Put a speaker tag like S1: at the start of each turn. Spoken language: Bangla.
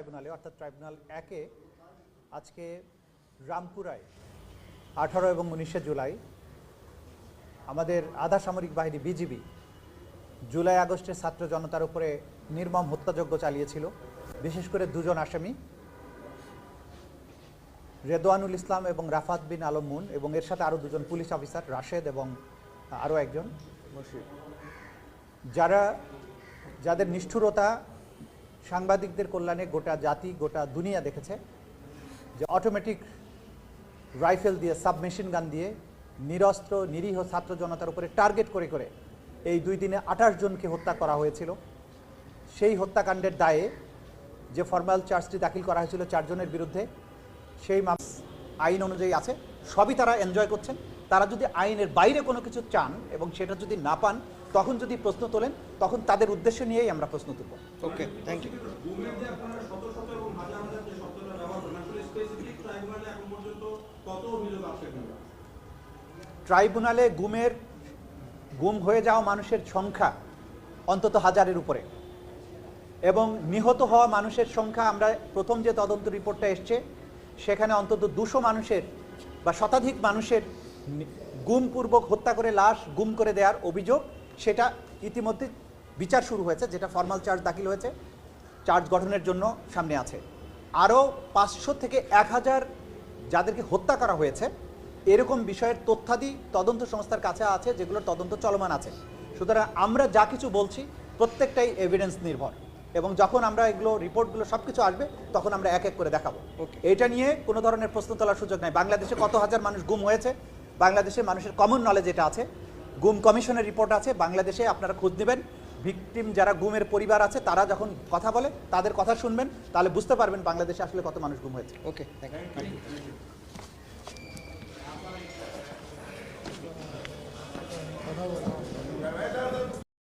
S1: ট্রাইব্যুনালে অর্থাৎ ট্রাইব্যুনাল 1-এ আজকে রামপুরায় 18 এবং 19শে জুলাই আমাদের আধা সামরিক বাহিনী বিজিবি জুলাই আগস্টের ছাত্র জনতার উপরে নির্মম হত্যাযজ্ঞ চালিয়েছিল। বিশেষ করে দুজন আসামি রেদওয়ানুল ইসলাম এবং রাফাত বিন আলম মুন এবং এর সাথে আরও দুজন পুলিশ অফিসার রাশেদ এবং আরও একজন, যাদের নিষ্ঠুরতা সাংবাদিকদের কল্যাণে গোটা জাতি গোটা দুনিয়া দেখেছে। যে অটোমেটিক রাইফেল দিয়ে সাবমেশিন গান দিয়ে নিরস্ত্র নিরীহ ছাত্র জনতার উপরে টার্গেট করে করে এই 2 দিনে 28 জনকে হত্যা করা হয়েছিল। সেই হত্যাকাণ্ডের দায়ে যে ফর্মাল চার্জটি দাখিল করা হয়েছিল 4 জনের বিরুদ্ধে, সেই আইন অনুযায়ী আছে, সবই তারা এনজয় করছেন। তারা যদি আইনের বাইরে কোনো কিছু চান এবং সেটা যদি না পান, তখন যদি প্রশ্ন তোলেন, তখন তাদের উদ্দেশ্য নিয়েই আমরা প্রশ্ন তুলব।
S2: ওকে, থ্যাংক ইউ।
S1: ট্রাইব্যুনালে গুম হয়ে যাওয়া মানুষের সংখ্যা অন্তত 1000-এর উপরে এবং নিহত হওয়া মানুষের সংখ্যা আমরা প্রথম যে তদন্ত রিপোর্টটা এসছে সেখানে অন্তত 200 মানুষের বা শতাধিক মানুষের গুমপূর্বক হত্যা করে লাশ গুম করে দেওয়ার অভিযোগ, সেটা ইতিমধ্যে বিচার শুরু হয়েছে, যেটা ফর্মাল চার্জ দাখিল হয়েছে, চার্জ গঠনের জন্য সামনে আছে। আরও 500 থেকে 1000 যাদেরকে হত্যা করা হয়েছে এরকম বিষয়ের তথ্যাদি তদন্ত সংস্থার কাছে আছে, যেগুলোর তদন্ত চলমান আছে। সুতরাং আমরা যা কিছু বলছি প্রত্যেকটাই এভিডেন্স নির্ভর এবং যখন আমরা এগুলো রিপোর্টগুলো সব কিছু আসবে তখন আমরা এক এক করে দেখাবো। এটা নিয়ে কোনো ধরনের প্রশ্ন তোলার সুযোগ নাই। বাংলাদেশে কত হাজার মানুষ গুম হয়েছে, বাংলাদেশের মানুষের কমন নলেজ এটা আছে, গুম কমিশনের রিপোর্ট আছে। বাংলাদেশে আপনারা খোঁজ নেবেন, ভিকটিম যারা গুমের পরিবার আছে তারা যখন কথা বলে তাদের কথা শুনবেন, তাহলে বুঝতে পারবেন বাংলাদেশে আসলে কত মানুষ গুম হয়েছে।
S2: ওকে, থ্যাংক ইউ।